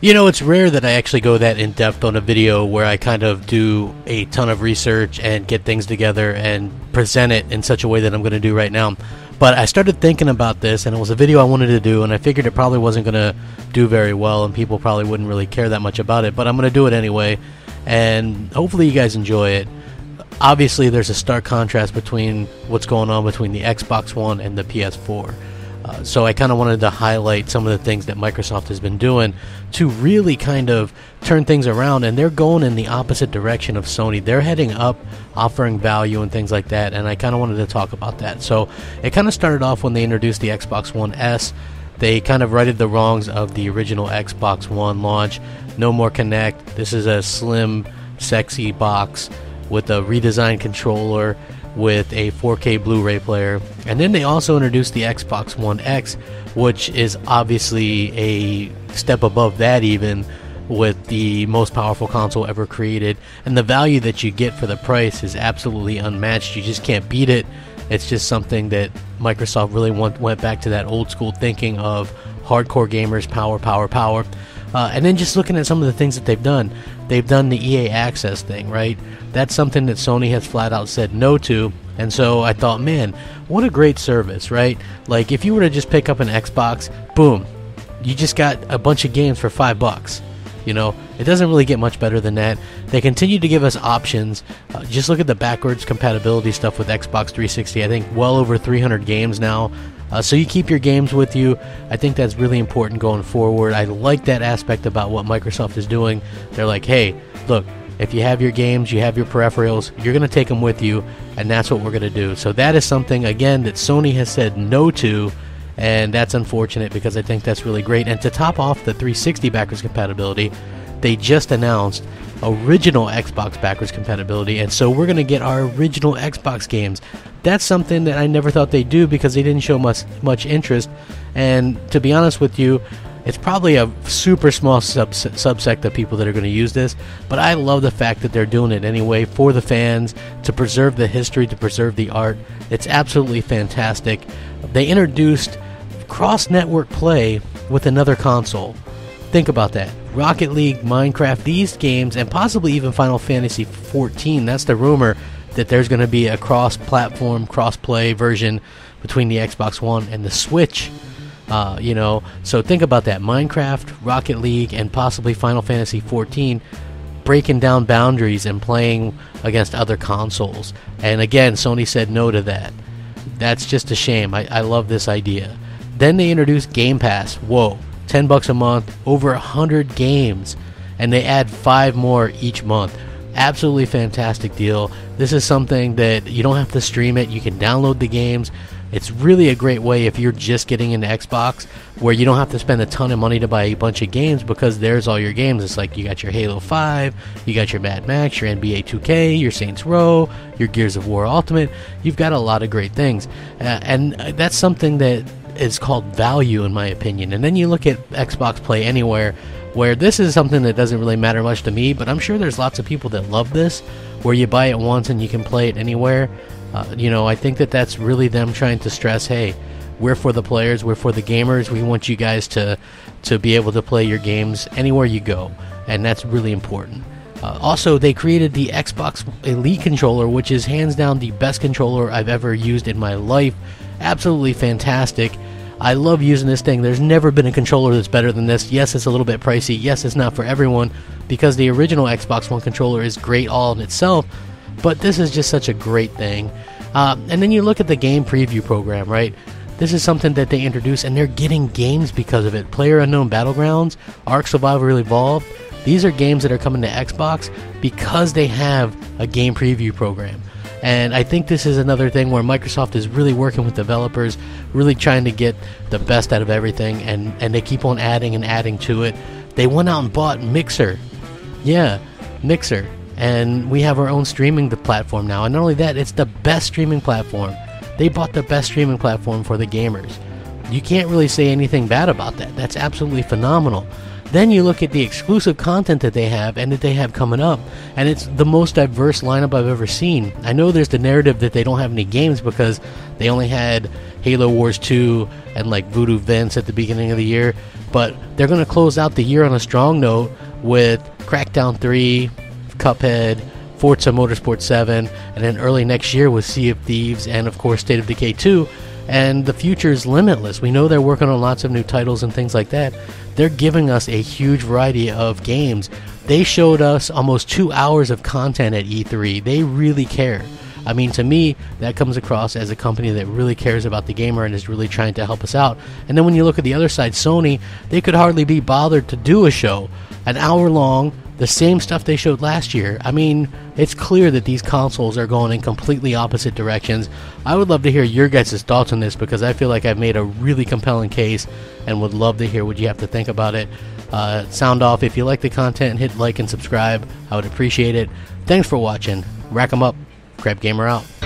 You know, it's rare that I actually go that in-depth on a video where I kind of do a ton of research and get things together and present it in such a way that I'm going to do right now. But I started thinking about this, and it was a video I wanted to do, and I figured it probably wasn't going to do very well, and people probably wouldn't really care that much about it, but I'm going to do it anyway, and hopefully you guys enjoy it. Obviously, there's a stark contrast between what's going on between the Xbox One and the PS4. So I kind of wanted to highlight some of the things that Microsoft has been doing to really kind of turn things around, and they're going in the opposite direction of Sony. They're heading up, offering value and things like that, and I kind of wanted to talk about that. So it kind of started off when they introduced the Xbox One S. They kind of righted the wrongs of the original Xbox One launch. No more Kinect. This is a slim, sexy box with a redesigned controller, with a 4K Blu-ray player. And then they also introduced the Xbox One X, which is obviously a step above that, even with the most powerful console ever created. And the value that you get for the price is absolutely unmatched. You just can't beat it. It's just something that Microsoft really went back to that old school thinking of hardcore gamers, power, power, power. And then just looking at some of the things that they've done. They've done the EA Access thing, right? That's something that Sony has flat out said no to. And so I thought, man, what a great service, right? Like, if you were to just pick up an Xbox, boom, you just got a bunch of games for $5. You know, it doesn't really get much better than that. They continue to give us options. Just look at the backwards compatibility stuff with Xbox 360. I think well over 300 games now. So you keep your games with you. I think that's really important going forward. I like that aspect about what Microsoft is doing. They're like, hey, look, if you have your games, you have your peripherals, you're going to take them with you, and that's what we're going to do. So that is something, again, that Sony has said no to, and that's unfortunate because I think that's really great. And to top off the 360 backwards compatibility, they just announced original Xbox backwards compatibility, and so we're going to get our original Xbox games. That's something that I never thought they'd do because they didn't show much interest, and to be honest with you, it's probably a super small subsect of people that are going to use this, but I love the fact that they're doing it anyway for the fans, to preserve the history, to preserve the art. It's absolutely fantastic. They introduced cross-network play with another console. Think about that. Rocket League, Minecraft, these games, and possibly even Final Fantasy XIV, that's the rumor, that there's going to be a cross-platform, cross-play version between the Xbox One and the Switch. You know, so think about that. Minecraft, Rocket League, and possibly Final Fantasy XIV breaking down boundaries and playing against other consoles. And again, Sony said no to that. That's just a shame. I love this idea. Then they introduced Game Pass. Whoa, $10 a month, over 100 games, and they add 5 more each month. Absolutely fantastic deal. This is something that you don't have to stream it. You can download the games. It's really a great way if you're just getting into Xbox, where you don't have to spend a ton of money to buy a bunch of games, because there's all your games. It's like you got your Halo 5, you got your Mad Max, your NBA 2K, your Saints Row, your Gears of War Ultimate. You've got a lot of great things. And that's something that is called value, in my opinion. And then you look at Xbox Play Anywhere, where this is something that doesn't really matter much to me, but I'm sure there's lots of people that love this, where you buy it once and you can play it anywhere. You know, I think that that's really them trying to stress, hey, we're for the players, we're for the gamers, we want you guys to be able to play your games anywhere you go, and that's really important. Also, they created the Xbox Elite controller, which is hands down the best controller I've ever used in my life. Absolutely fantastic. I love using this thing. There's never been a controller that's better than this. Yes, it's a little bit pricey. Yes, it's not for everyone, because the original Xbox One controller is great all in itself, but this is just such a great thing. And then you look at the game preview program, right? This is something that they introduced, and they're getting games because of it. PlayerUnknown Battlegrounds, Ark Survival Evolved, these are games that are coming to Xbox because they have a game preview program. And I think this is another thing where Microsoft is really working with developers, really trying to get the best out of everything, and they keep on adding and adding to it. They went out and bought Mixer. Yeah, Mixer. And we have our own streaming platform now. And not only that, it's the best streaming platform. They bought the best streaming platform for the gamers. You can't really say anything bad about that. That's absolutely phenomenal. Then you look at the exclusive content that they have and that they have coming up, and it's the most diverse lineup I've ever seen. I know there's the narrative that they don't have any games because they only had Halo Wars 2 and like Voodoo Vince at the beginning of the year, but they're going to close out the year on a strong note with Crackdown 3, Cuphead, Forza Motorsport 7, and then early next year with Sea of Thieves and of course State of Decay 2. And the future is limitless. We know they're working on lots of new titles and things like that. They're giving us a huge variety of games. They showed us almost 2 hours of content at E3. They really care. I mean, to me, that comes across as a company that really cares about the gamer and is really trying to help us out. And then when you look at the other side, Sony, they could hardly be bothered to do a show. An hour long, the same stuff they showed last year. I mean, it's clear that these consoles are going in completely opposite directions. I would love to hear your guys' thoughts on this because I feel like I've made a really compelling case and would love to hear what you have to think about it. Sound off if you like the content, hit like and subscribe. I would appreciate it. Thanks for watching. Rack 'em up. Crapgamer out.